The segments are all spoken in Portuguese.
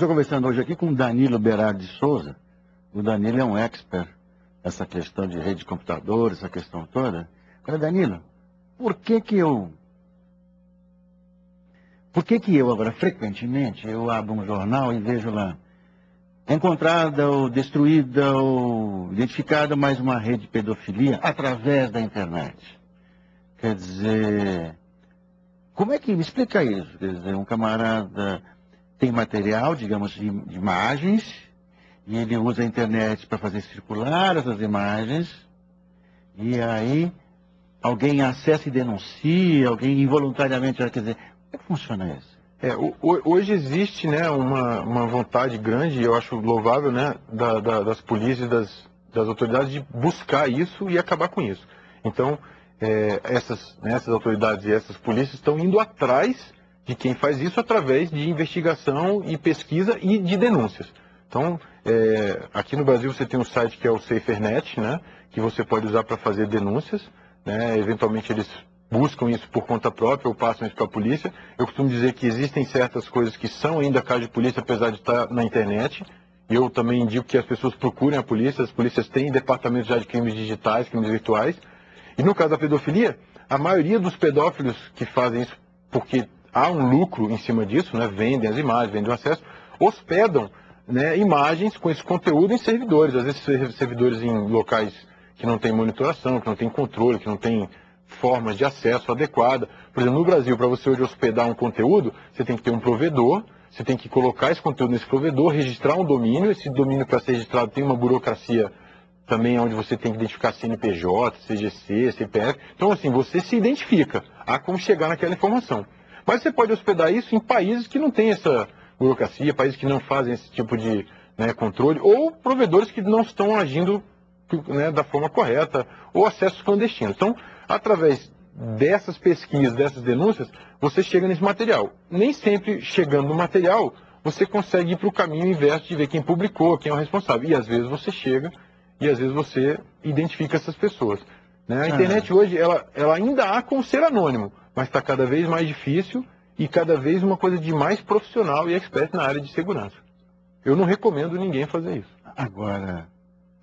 estou conversando hoje aqui com o Danilo Berardi de Souza. O Danilo é um expert nessa questão de rede de computadores, essa questão toda. Agora, Danilo, por que que eu agora, frequentemente, eu abro um jornal e vejo lá, encontrada ou destruída ou identificada mais uma rede de pedofilia através da internet? Quer dizer, como é que me explica isso? Quer dizer, um camarada tem material, digamos, de imagens, e ele usa a internet para fazer circular essas imagens, e aí alguém acessa e denuncia, alguém involuntariamente, quer dizer, como é que funciona isso? Hoje existe, né, uma vontade grande, eu acho louvável, né, das polícias, das autoridades de buscar isso e acabar com isso. Então, essas autoridades e essas polícias estão indo atrás de quem faz isso através de investigação e pesquisa e de denúncias. Então, aqui no Brasil você tem um site que é o SaferNet, né, que você pode usar para fazer denúncias, né, eventualmente eles buscam isso por conta própria ou passam isso para a polícia. Eu costumo dizer que existem certas coisas que são ainda caso de polícia, apesar de estar na internet. Eu também indico que as pessoas procurem a polícia. As polícias têm departamentos já de crimes digitais, crimes virtuais. E no caso da pedofilia, a maioria dos pedófilos que fazem isso porque há um lucro em cima disso, né, vendem as imagens, vendem o acesso, hospedam, né, imagens com esse conteúdo em servidores. Às vezes servidores em locais que não tem monitoração, que não tem controle, que não tem formas de acesso adequada. Por exemplo, no Brasil, para você hoje hospedar um conteúdo, você tem que ter um provedor, você tem que colocar esse conteúdo nesse provedor, registrar um domínio. Esse domínio, para ser registrado, tem uma burocracia também onde você tem que identificar CNPJ, CGC, CPF. Então, assim, você se identifica a como chegar naquela informação. Mas você pode hospedar isso em países que não têm essa burocracia, países que não fazem esse tipo de, né, controle, ou provedores que não estão agindo, né, da forma correta, ou acessos clandestinos. Então, através dessas pesquisas, dessas denúncias, você chega nesse material. Nem sempre chegando no material, você consegue ir para o caminho inverso de ver quem publicou, quem é o responsável. E às vezes você chega e às vezes você identifica essas pessoas. Né? A internet hoje, ela ainda há como ser anônimo, mas está cada vez mais difícil e cada vez uma coisa de mais profissional e expert na área de segurança. Eu não recomendo ninguém fazer isso. Agora,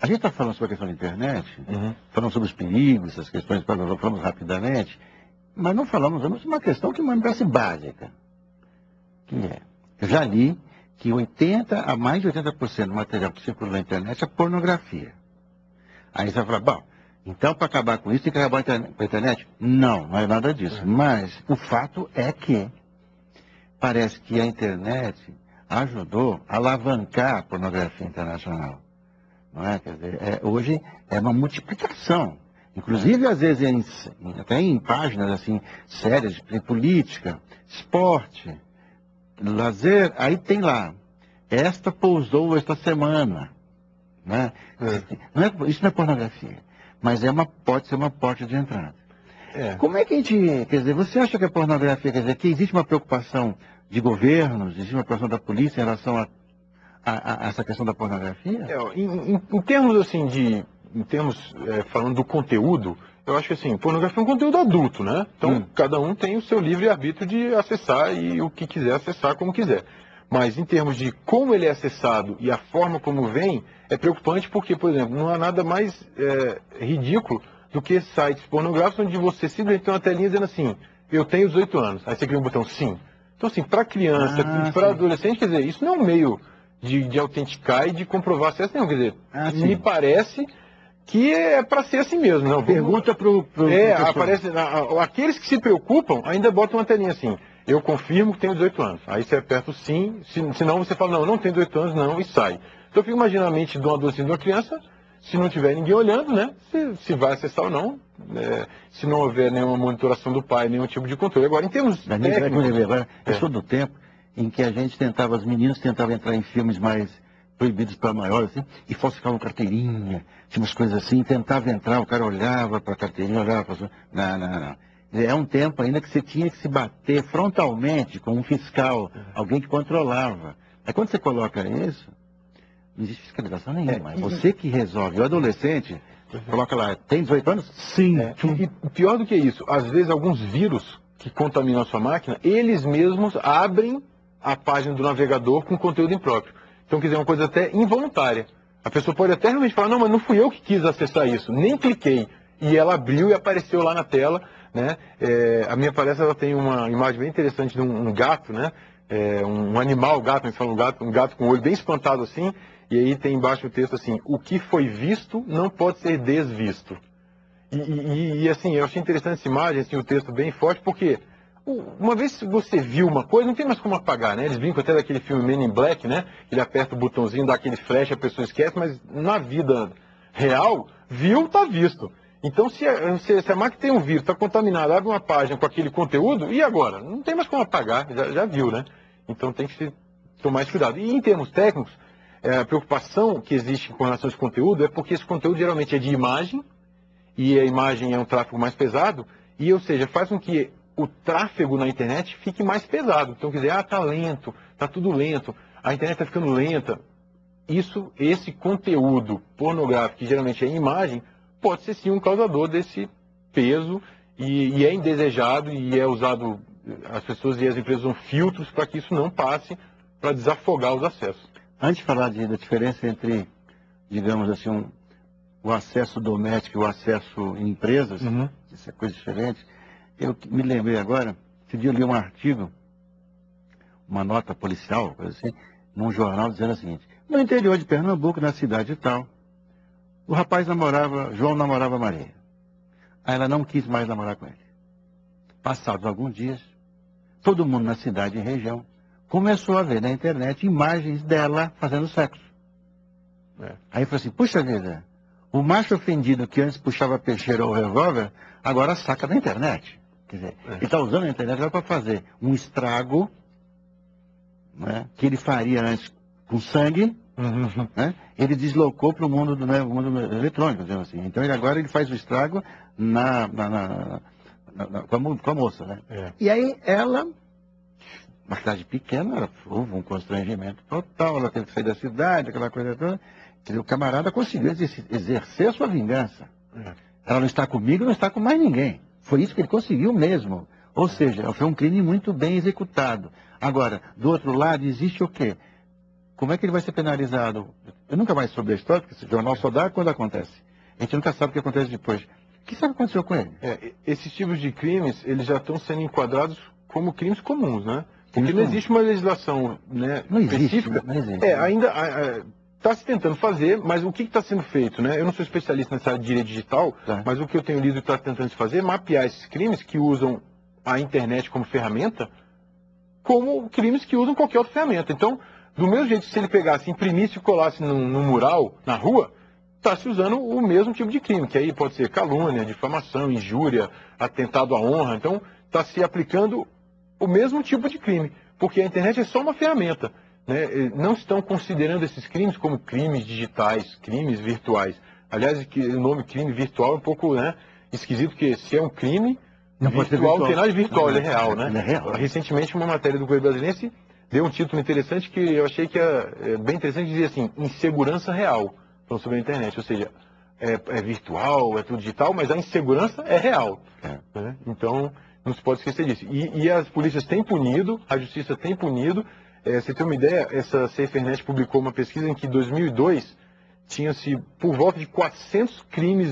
a gente está falando sobre a questão da internet, falando sobre os perigos, essas questões, falamos rapidamente, mas não falamos de uma questão que me parece básica, que é, eu já li que a mais de 80% do material que circula na internet é pornografia. Aí você vai falar, bom, então para acabar com isso tem que acabar com a internet? Não, não é nada disso. Mas o fato é que parece que a internet ajudou a alavancar a pornografia internacional. Não é? Quer dizer, hoje é uma multiplicação. Inclusive, às vezes, até em páginas assim, sérias, de política, esporte, lazer, aí tem lá, esta pousou esta semana. Né? Isso não é pornografia, mas pode ser uma porta de entrada. Como é que a gente, quer dizer, você acha que a pornografia, quer dizer, que existe uma preocupação de governos, existe uma preocupação da polícia em relação a essa questão da pornografia? Em termos assim falando do conteúdo, eu acho que assim, pornografia é um conteúdo adulto, né? Então cada um tem o seu livre-arbítrio de acessar e o que quiser acessar como quiser. Mas em termos de como ele é acessado e a forma como vem, é preocupante porque, por exemplo, não há nada mais ridículo do que sites pornográficos onde você simplesmente tem uma telinha dizendo assim, eu tenho 18 anos, aí você cria um botão sim. Então assim, para criança, para adolescente, quer dizer, isso não é um meio de autenticar e de comprovar acesso nenhum. Quer dizer, me parece que é para ser assim mesmo. Não, pergunta pro aparece, aqueles que se preocupam ainda botam uma telinha assim, eu confirmo que tenho 18 anos. Aí você aperta o sim, senão você fala, não tenho 18 anos não, e sai. Então eu fico imaginando a mente de um adolescente, de uma criança, se não tiver ninguém olhando, né, se vai acessar ou não, se não houver nenhuma monitoração do pai, nenhum tipo de controle. Agora, em termos técnicos... Eu sou do tempo em que a gente as meninas tentavam entrar em filmes mais proibidos para maiores, assim, e falsificavam carteirinha, tinha umas coisas assim, tentava entrar, o cara olhava para a carteirinha, olhava para... Não. É um tempo ainda que você tinha que se bater frontalmente com um fiscal, alguém que controlava. Aí quando você coloca isso, não existe fiscalização nenhuma. É você que resolve. O adolescente coloca lá, tem 18 anos? Sim. E pior do que isso, às vezes alguns vírus que contaminam a sua máquina, eles mesmos abrem a página do navegador com conteúdo impróprio. Então, quer dizer, é uma coisa até involuntária. A pessoa pode até realmente falar, não, mas não fui eu que quis acessar isso, nem cliquei. E ela abriu e apareceu lá na tela, né? A minha palestra ela tem uma imagem bem interessante de um gato, né? Um animal, gato, a gente fala um gato com o olho bem espantado assim, e aí tem embaixo o texto assim, o que foi visto não pode ser desvisto. E assim, eu achei interessante essa imagem, assim, o texto bem forte, porque uma vez que você viu uma coisa, não tem mais como apagar, né? Eles brincam até daquele filme Men in Black, né? Ele aperta o botãozinho, dá aquele flash, a pessoa esquece, mas na vida real, viu, tá visto. Então, se a máquina tem um vírus, está contaminada, abre uma página com aquele conteúdo, e agora? Não tem mais como apagar, já viu, né? Então tem que tomar esse cuidado. E em termos técnicos, a preocupação que existe com relação a esse conteúdo é porque esse conteúdo geralmente é de imagem, e a imagem é um tráfego mais pesado, e, ou seja, faz com que o tráfego na internet fique mais pesado. Então, quer dizer, tá lento, tá tudo lento, a internet está ficando lenta. Esse conteúdo pornográfico, que geralmente é em imagem, pode ser sim um causador desse peso, e é indesejado, e é usado, as pessoas e as empresas usam filtros para que isso não passe, para desafogar os acessos. Antes de falar da diferença entre, digamos assim, o acesso doméstico e o acesso em empresas, isso é coisa diferente. Eu me lembrei agora, esse dia eu li um artigo, uma nota policial, coisa assim, num jornal dizendo o seguinte, no interior de Pernambuco, na cidade tal, o rapaz João namorava Maria. Aí ela não quis mais namorar com ele. Passados alguns dias, todo mundo na cidade e região começou a ver na internet imagens dela fazendo sexo. Aí eu falei assim, puxa vida, o macho ofendido que antes puxava a peixeira ou revólver, agora saca da internet. Quer dizer, ele está usando a internet para fazer um estrago, né, que ele faria antes com sangue, né, ele deslocou para o mundo, né, mundo eletrônico, digamos assim. Então agora ele faz o estrago com a moça. Né? E aí ela, uma cidade pequena, houve um constrangimento total, ela teve que sair da cidade, aquela coisa toda. Quer dizer, o camarada conseguiu exercer a sua vingança. Ela não está comigo, não está com mais ninguém. Foi isso que ele conseguiu mesmo. Ou seja, foi um crime muito bem executado. Agora, do outro lado, existe o quê? Como é que ele vai ser penalizado? Eu nunca mais soube da história, porque esse jornal só dá quando acontece. A gente nunca sabe o que acontece depois. O que sabe o que aconteceu com ele? Esses tipos de crimes, eles já estão sendo enquadrados como crimes comuns, né? Porque não existe uma legislação, né, específica. Não existe. Ainda está se tentando fazer, mas o que está sendo feito, né? Eu não sou especialista nessa área de direito digital, mas o que eu tenho lido e está tentando se fazer é mapear esses crimes que usam a internet como ferramenta, como crimes que usam qualquer outra ferramenta. Então, do mesmo jeito que se ele pegasse, imprimisse e colasse num mural na rua, está se usando o mesmo tipo de crime, que aí pode ser calúnia, difamação, injúria, atentado à honra. Então, está se aplicando o mesmo tipo de crime, porque a internet é só uma ferramenta. Né? Não estão considerando esses crimes como crimes digitais, crimes virtuais. Aliás, o nome crime virtual é um pouco, né, esquisito, porque se é um crime virtual, não tem nada de virtual, ele é real. Né? Ele é real. Recentemente, uma matéria do Correio Brasiliense deu um título interessante que eu achei que é bem interessante, dizia assim, insegurança real, falando sobre a internet. Ou seja, é virtual, é tudo digital, mas a insegurança é real. Né? Então, não se pode esquecer disso. E as polícias têm punido, a justiça tem punido. Você tem uma ideia, essa SaferNet publicou uma pesquisa em que em 2002 tinha-se por volta de 400 crimes